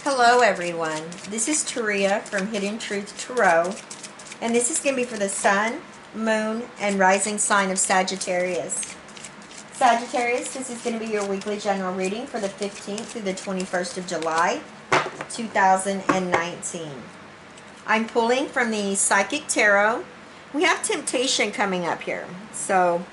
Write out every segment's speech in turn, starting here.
Hello everyone, this is Taria from Hidden Truth Tarot, and this is going to be for the Sun, Moon, and Rising sign of Sagittarius. Sagittarius, this is going to be your weekly general reading for the 15th through the 21st of July, 2019. I'm pulling from the Psychic Tarot. We have temptation coming up here, so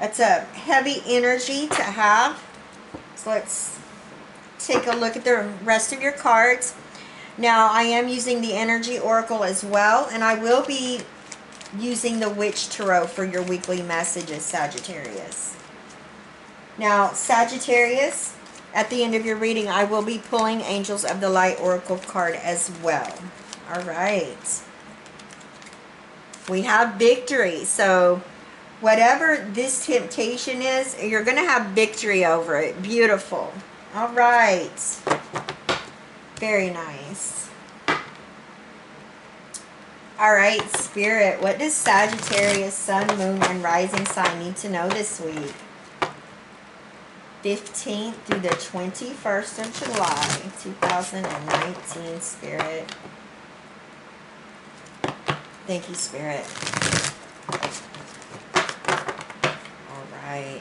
that's a heavy energy to have. So let's take a look at the rest of your cards. Now, I am using the Energy Oracle as well, and I will be using the Witch Tarot for your weekly messages, Sagittarius. Now, Sagittarius, at the end of your reading, I will be pulling Angels of the Light Oracle card as well. All right. We have victory. So, whatever this temptation is, you're going to have victory over it. Beautiful. All right. Very nice. All right, Spirit. What does Sagittarius, Sun, Moon, and Rising sign need to know this week? 15th through the 21st of July, 2019, Spirit. Thank you, Spirit. All right.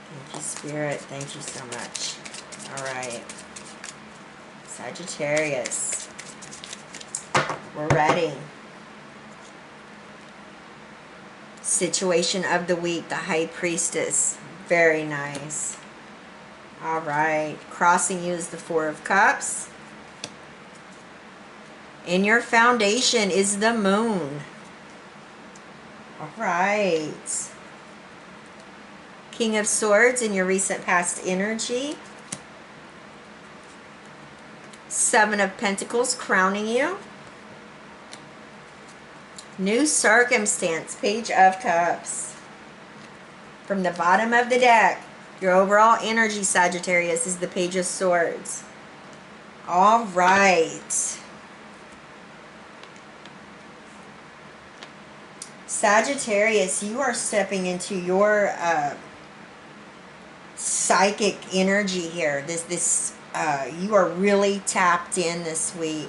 Thank you, Spirit. Thank you so much. All right. Sagittarius. We're ready. Situation of the week, the High Priestess. Very nice. All right. Crossing you is the Four of Cups. And your foundation is the Moon. All right. King of Swords in your recent past energy. Seven of Pentacles crowning you. New circumstance, Page of Cups. From the bottom of the deck, your overall energy, Sagittarius, is the Page of Swords. All right. Sagittarius, you are stepping into your psychic energy here. You are really tapped in this week.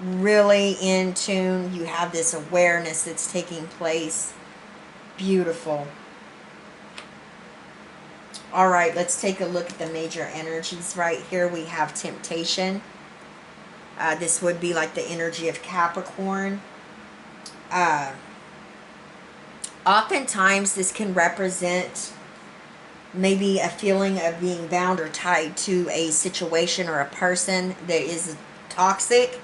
Really in tune. You have this awareness that's taking place. Beautiful. All right, let's take a look at the major energies right here. We have temptation. This would be like the energy of Capricorn. Oftentimes, this can represent maybe a feeling of being bound or tied to a situation or a person that is toxic.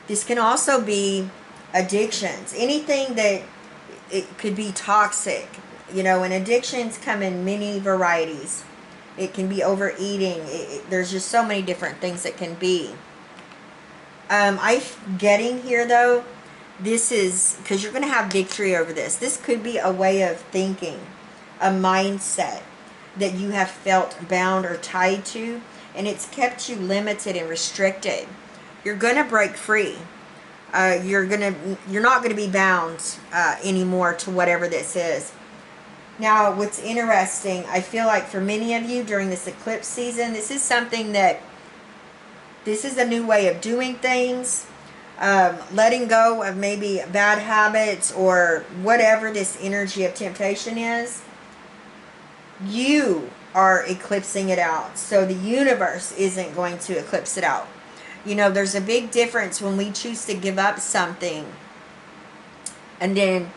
This can also be addictions. Anything that it could be toxic. You know, and addictions come in many varieties. It can be overeating. There's just so many different things that can be. I'm getting here, though, this is, because you're going to have victory over this. This could be a way of thinking, a mindset that you have felt bound or tied to, and it's kept you limited and restricted. You're going to break free. You're not going to be bound anymore to whatever this is. Now, what's interesting, I feel like for many of you during this eclipse season, this is something that, this is a new way of doing things. Letting go of maybe bad habits or whatever this energy of temptation is. You are eclipsing it out. So the universe isn't going to eclipse it out. You know, there's a big difference when we choose to give up something and then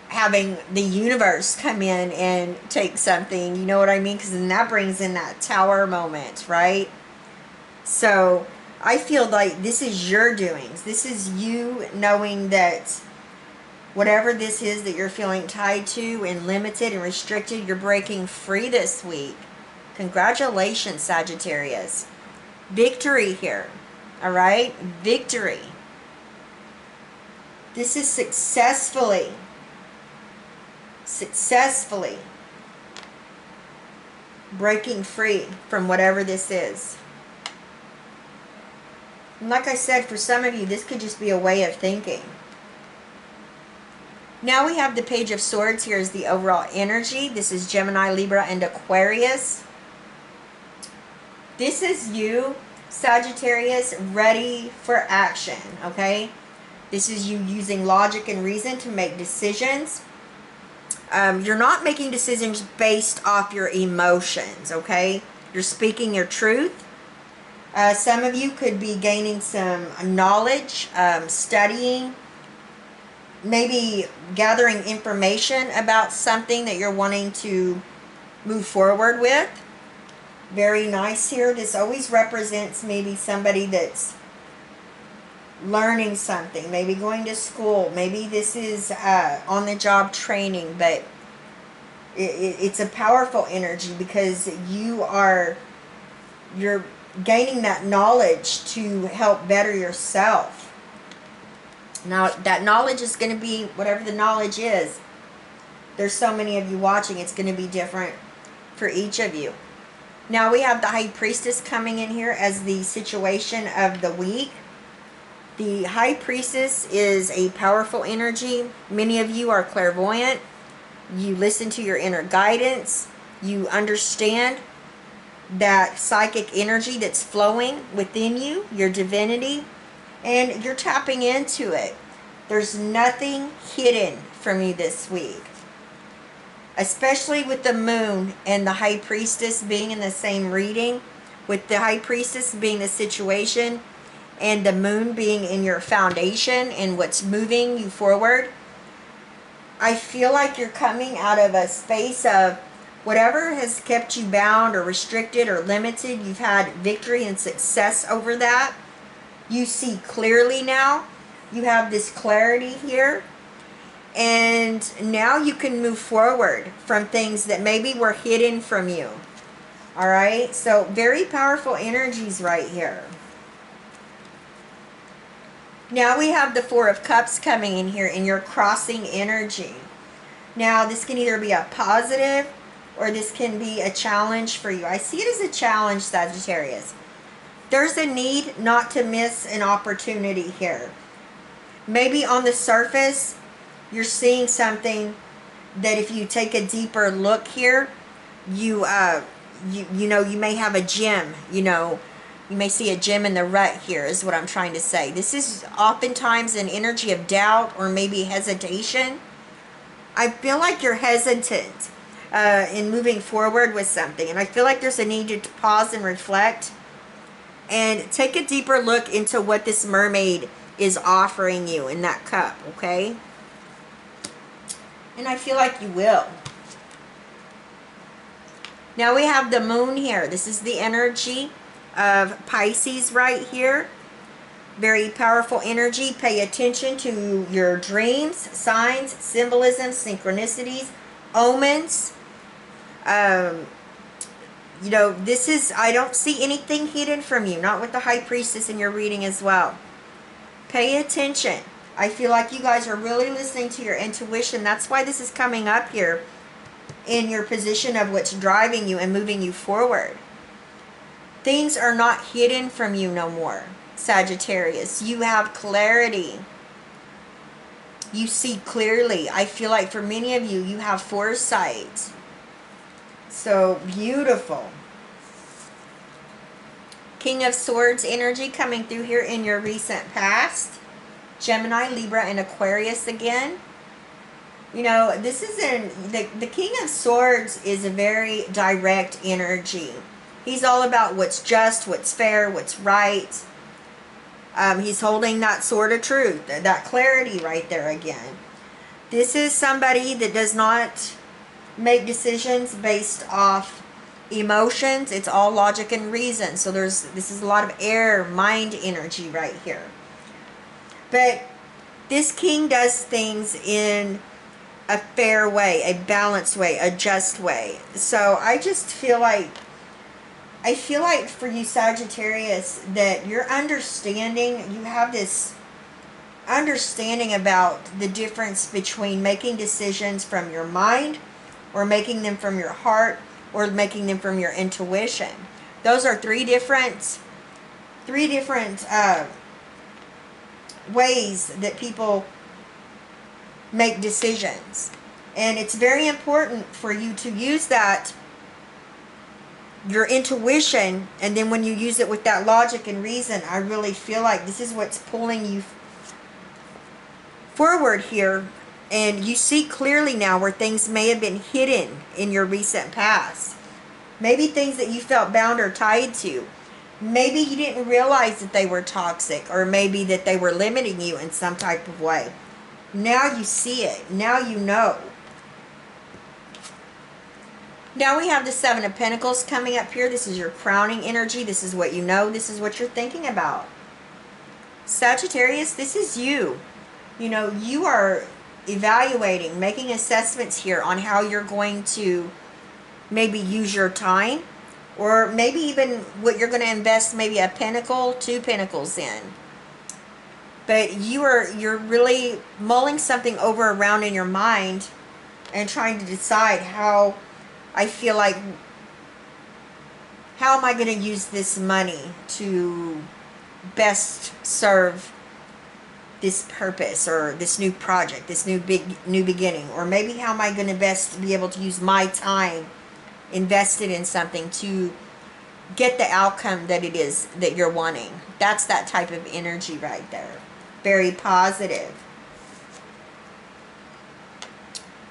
having the universe come in and take something. You know what I mean? Because then that brings in that tower moment, right? So I feel like this is your doings. This is you knowing that whatever this is that you're feeling tied to and limited and restricted, you're breaking free this week. Congratulations, Sagittarius. Victory here. All right? Victory. This is successfully breaking free from whatever this is. And like I said, for some of you, this could just be a way of thinking. Now we have the Page of Swords. Here's the overall energy. This is Gemini, Libra, and Aquarius. This is you, Sagittarius, ready for action, okay? This is you using logic and reason to make decisions. You're not making decisions based off your emotions, okay? You're speaking your truth. Some of you could be gaining some knowledge, studying, maybe gathering information about something that you're wanting to move forward with. Very nice here. This always represents maybe somebody that's learning something, maybe going to school. Maybe this is on-the-job training, but it's a powerful energy because you're gaining that knowledge to help better yourself. Now, that knowledge is going to be whatever the knowledge is. There's so many of you watching, it's going to be different for each of you. Now, we have the High Priestess coming in here as the situation of the week. The High Priestess is a powerful energy. Many of you are clairvoyant. You listen to your inner guidance. You understand that psychic energy that's flowing within you, your divinity, and you're tapping into it. There's nothing hidden from you this week. Especially with the Moon and the High Priestess being in the same reading, with the High Priestess being the situation and the Moon being in your foundation and what's moving you forward. I feel like you're coming out of a space of whatever has kept you bound or restricted or limited. You've had victory and success over that. You see clearly now. You have this clarity here. And now you can move forward from things that maybe were hidden from you. Alright? So very powerful energies right here. Now we have the Four of Cups coming in here in your crossing energy. Now this can either be a positive or this can be a challenge for you. I see it as a challenge, Sagittarius. There's a need not to miss an opportunity here. Maybe on the surface, you're seeing something that if you take a deeper look here, you may have a gem, you may see a gem in the rut here is what I'm trying to say. This is oftentimes an energy of doubt or maybe hesitation. I feel like you're hesitant in moving forward with something. And I feel like there's a need to pause and reflect and take a deeper look into what this mermaid is offering you in that cup, okay? And I feel like you will. Now we have the Moon here. This is the energy of Pisces right here. Very powerful energy. Pay attention to your dreams, signs, symbolism, synchronicities, omens. This is, I don't see anything hidden from you. Not with the High Priestess in your reading as well. Pay attention. I feel like you guys are really listening to your intuition. That's why this is coming up here in your position of what's driving you and moving you forward. Things are not hidden from you no more, Sagittarius. You have clarity. You see clearly. I feel like for many of you, you have foresight. So beautiful. King of Swords energy coming through here in your recent past. Gemini, Libra, and Aquarius again. This is the King of Swords is a very direct energy. He's all about what's just, what's fair, what's right. He's holding that sword of truth, that clarity right there again. This is somebody that does not make decisions based off emotions. It's all logic and reason. So this is a lot of air, mind energy right here. But this king does things in a fair way, a balanced way, a just way. So I just feel like, for you Sagittarius, that you're understanding, you have this understanding about the difference between making decisions from your mind or making them from your heart or making them from your intuition. Those are three different ways that people make decisions. And it's very important for you to use that, your intuition, and then when you use it with that logic and reason, I really feel like this is what's pulling you forward here. And you see clearly now where things may have been hidden in your recent past. Maybe things that you felt bound or tied to. Maybe you didn't realize that they were toxic, or maybe that they were limiting you in some type of way. Now you see it. Now you know. Now we have the Seven of Pentacles coming up here. This is your crowning energy. This is what you know. This is what you're thinking about. Sagittarius, this is you. You know, you are evaluating, making assessments here on how you're going to maybe use your time, or maybe even what you're going to invest maybe a pentacle, 2 pentacles in. But you're really mulling something over around in your mind and trying to decide how, I feel like, how am I going to use this money to best serve this purpose, or this new project, this new beginning, or maybe how am I going to best be able to use my time invested in something to get the outcome that it is that you're wanting. That's that type of energy right there. Very positive.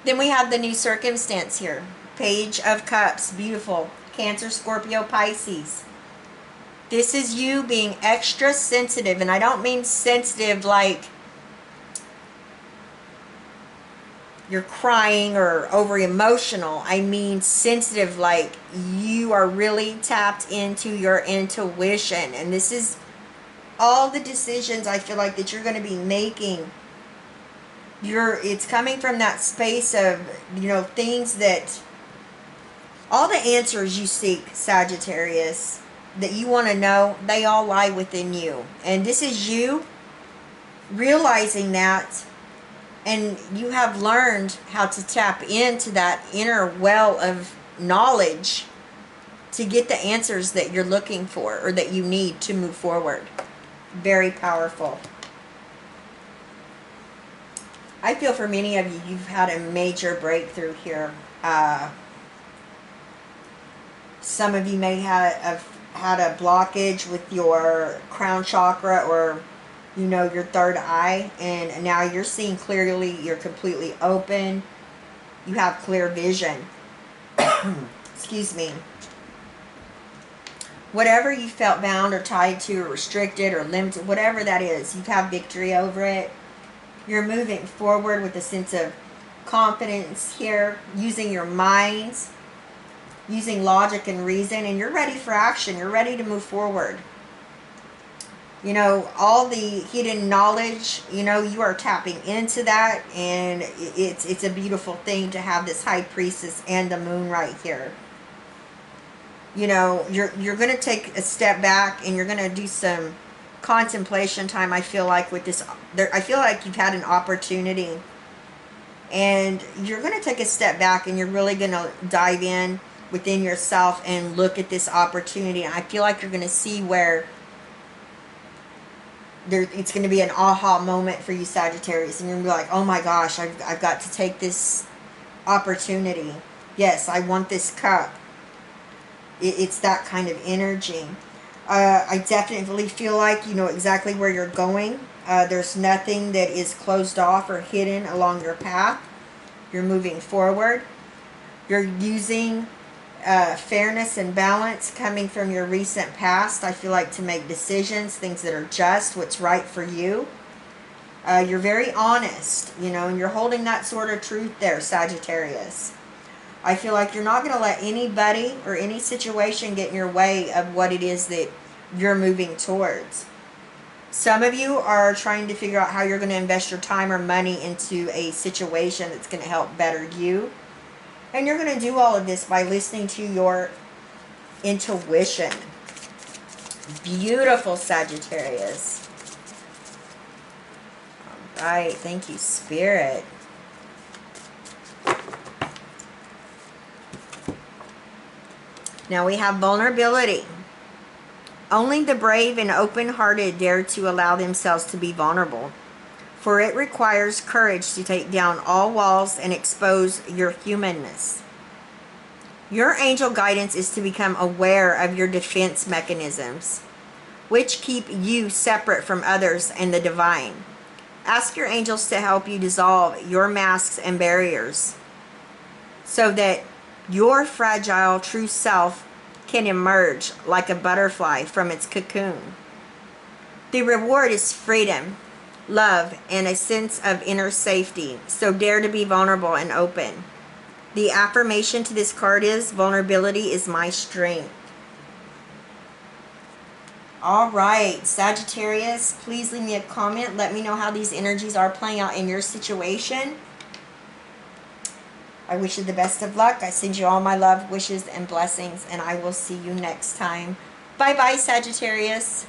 Then we have the new circumstance here. Page of Cups. Beautiful. Cancer, Scorpio, Pisces. This is you being extra sensitive. And I don't mean sensitive like you're crying or over emotional. I mean sensitive like you are really tapped into your intuition. And this is all the decisions I feel like that you're going to be making. It's coming from that space of, you know, things that, all the answers you seek, Sagittarius, that you want to know, they all lie within you. And this is you realizing that, and you have learned how to tap into that inner well of knowledge to get the answers that you're looking for, or that you need to move forward. Very powerful. I feel for many of you, you've had a major breakthrough here. Some of you may have had a blockage with your crown chakra, or, you know, your third eye, and now you're seeing clearly. You're completely open. You have clear vision. Excuse me. Whatever you felt bound or tied to, or restricted or limited, whatever that is, you've had victory over it. You're moving forward with a sense of confidence here, using your minds, using logic and reason, and you're ready for action. You're ready to move forward. You know, all the hidden knowledge, you know, you are tapping into that, and it's a beautiful thing to have this High Priestess and the Moon right here. You know, you're going to take a step back, and you're going to do some contemplation time, I feel like, with this. I feel like you've had an opportunity, and you're going to take a step back, and you're really going to dive in within yourself and look at this opportunity. And I feel like you're going to see where it's going to be an aha moment for you, Sagittarius, and you're going to be like, oh my gosh, I've got to take this opportunity. Yes, I want this cup. It's that kind of energy. I definitely feel like you know exactly where you're going. There's nothing that is closed off or hidden along your path. You're moving forward. You're using fairness and balance coming from your recent past, I feel like, to make decisions, things that are just, what's right for you. You're very honest, you know, and you're holding that sort of truth there, Sagittarius. I feel like you're not going to let anybody or any situation get in your way of what it is that you're moving towards. Some of you are trying to figure out how you're going to invest your time or money into a situation that's going to help better you. And you're going to do all of this by listening to your intuition. Beautiful, Sagittarius. All right. Thank you, Spirit. Now we have vulnerability. Only the brave and open-hearted dare to allow themselves to be vulnerable. for it requires courage to take down all walls and expose your humanness. Your angel guidance is to become aware of your defense mechanisms, which keep you separate from others and the divine. Ask your angels to help you dissolve your masks and barriers so that your fragile true self can emerge like a butterfly from its cocoon. The reward is freedom, love, and a sense of inner safety, so dare to be vulnerable and open. The affirmation to this card is, vulnerability is my strength. All right, Sagittarius, please leave me a comment. Let me know how these energies are playing out in your situation. I wish you the best of luck. I send you all my love, wishes, and blessings, and I will see you next time. Bye-bye, Sagittarius.